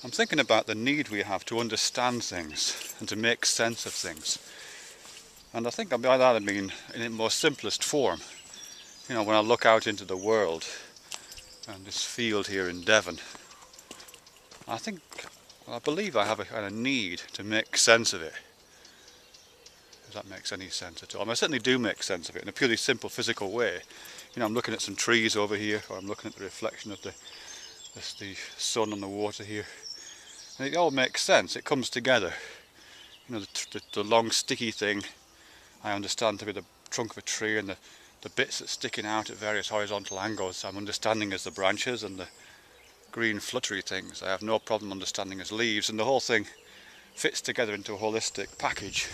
I'm thinking about the need we have to understand things and to make sense of things. And I think by that I mean in its most simplest form. You know, when I look out into the world and this field here in Devon, I believe I have a kind of need to make sense of it. If that makes any sense at all. I certainly do make sense of it in a purely simple physical way. You know, I'm looking at some trees over here, or I'm looking at the reflection of the sun on the water here. And it all makes sense, it comes together. You know, the long sticky thing I understand to be the trunk of a tree, and the bits that's sticking out at various horizontal angles I'm understanding as the branches, and the green fluttery things I have no problem understanding as leaves, and the whole thing fits together into a holistic package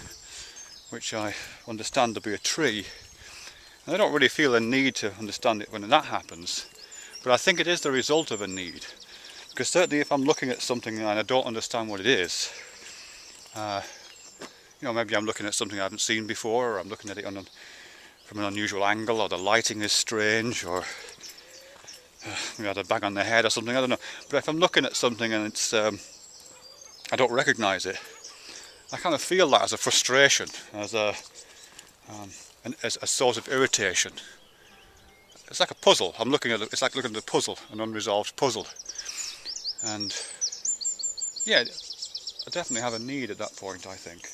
which I understand to be a tree. And I don't really feel a need to understand it when that happens, but I think it is the result of a need. Because certainly if I'm looking at something and I don't understand what it is, you know, maybe I'm looking at something I haven't seen before, or I'm looking at it from an unusual angle, or the lighting is strange, or maybe I had a bang on the head or something, I don't know. But if I'm looking at something and it's I don't recognise it, I kind of feel that as a frustration, as a source of irritation. It's like a puzzle. It's like looking at a puzzle, an unresolved puzzle. And yeah, I definitely have a need at that point, I think.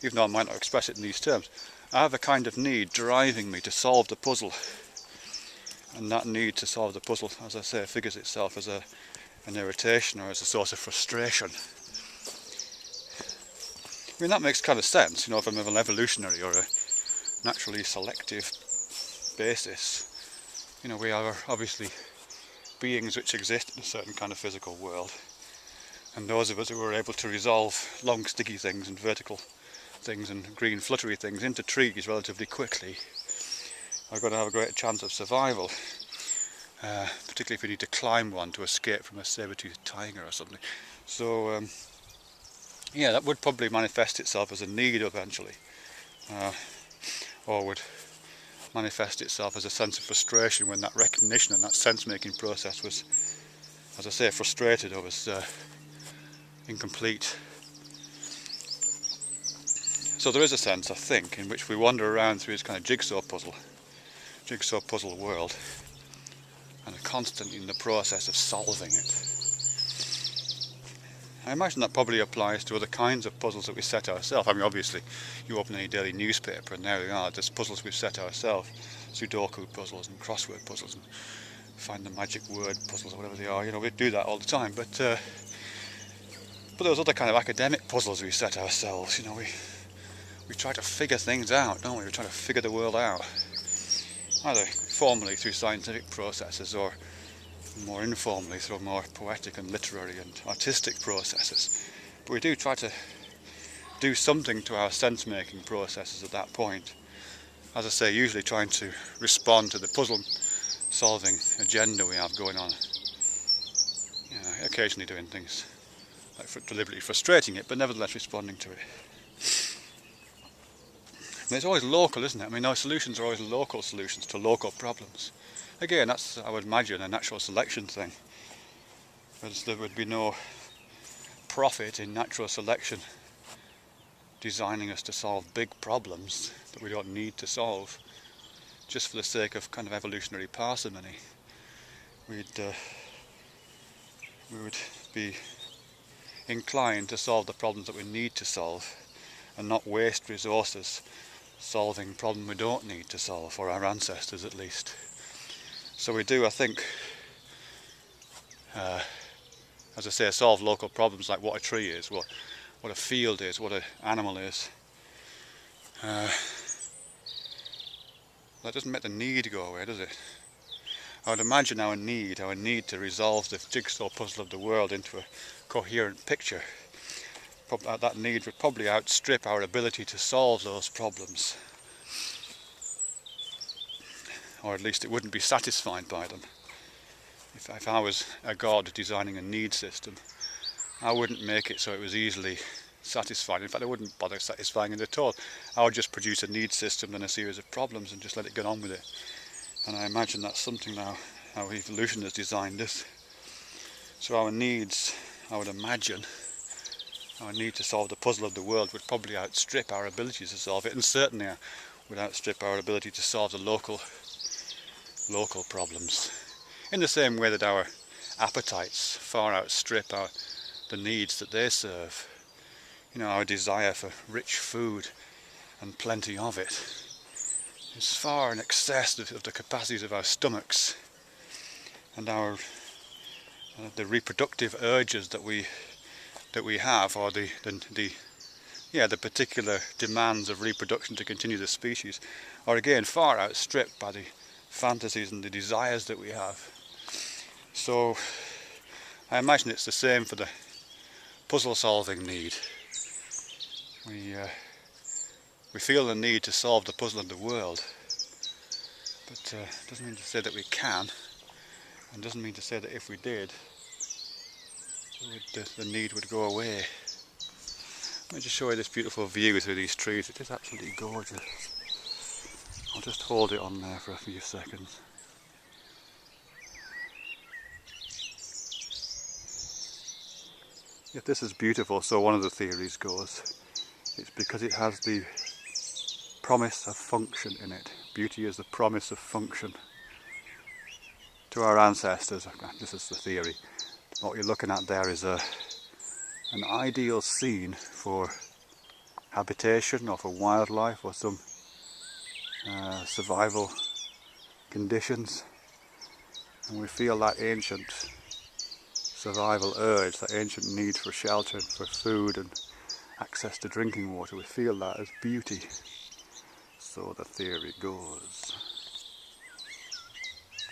Even though I might not express it in these terms. I have a kind of need driving me to solve the puzzle. And that need to solve the puzzle, as I say, figures itself as an irritation or as a source of frustration. I mean, that makes kind of sense, you know, from an evolutionary or a naturally selective basis. You know, we are obviously beings which exist in a certain kind of physical world. And those of us who are able to resolve long sticky things and vertical things and green fluttery things into trees relatively quickly are going to have a great chance of survival. Particularly if you need to climb one to escape from a saber-toothed tiger or something. So, yeah, that would probably manifest itself as a need eventually, or would manifest itself as a sense of frustration when that recognition and that sense-making process was, as I say, frustrated or was incomplete. So there is a sense, I think, in which we wander around through this kind of jigsaw puzzle world, and are constantly in the process of solving it. I imagine that probably applies to other kinds of puzzles that we set ourselves. I mean, obviously, you open any daily newspaper and there they are, there's puzzles we've set ourselves. Sudoku puzzles and crossword puzzles and find the magic word puzzles or whatever they are. You know, we do that all the time. But those other kind of academic puzzles we set ourselves, you know, we try to figure things out, don't we? We try to figure the world out. Either formally through scientific processes or more informally through more poetic and literary and artistic processes. But we do try to do something to our sense-making processes at that point. As I say, usually trying to respond to the puzzle-solving agenda we have going on. You know, occasionally doing things like deliberately frustrating it, but nevertheless responding to it. I mean, it's always local, isn't it? I mean, our solutions are always local solutions to local problems. Again, that's, I would imagine, a natural selection thing. Whereas there would be no profit in natural selection designing us to solve big problems that we don't need to solve, just for the sake of kind of evolutionary parsimony. We would be inclined to solve the problems that we need to solve and not waste resources solving problems we don't need to solve, for our ancestors at least. So we do, I think, as I say, solve local problems like what a tree is, what a field is, what an animal is. That doesn't make the need go away, does it? I would imagine our need to resolve the jigsaw puzzle of the world into a coherent picture, that need would probably outstrip our ability to solve those problems. Or at least it wouldn't be satisfied by them. If I was a god designing a need system, I wouldn't make it so it was easily satisfied. In fact, I wouldn't bother satisfying it at all. I would just produce a need system and a series of problems and just let it get on with it. And I imagine that's something now how evolution has designed us. So our needs I would imagine our need to solve the puzzle of the world would probably outstrip our ability to solve it, and certainly would outstrip our ability to solve the local problems. In the same way that our appetites far outstrip the needs that they serve. You know, our desire for rich food and plenty of it is far in excess of the capacities of our stomachs, and our the reproductive urges that we have, or the particular demands of reproduction to continue the species, are again far outstripped by the fantasies and the desires that we have. So I imagine it's the same for the puzzle solving need. We feel the need to solve the puzzle of the world, but doesn't mean to say that we can, and doesn't mean to say that if we did, the need would go away. Let me just show you this beautiful view through these trees. It is absolutely gorgeous. I'll just hold it on there for a few seconds. If this is beautiful, so one of the theories goes, it's because it has the promise of function in it. Beauty is the promise of function. To our ancestors, this is the theory, what you're looking at there is an ideal scene for habitation or for wildlife or some survival conditions, and we feel that ancient survival urge, that ancient need for shelter, for food and access to drinking water. We feel that as beauty, so the theory goes.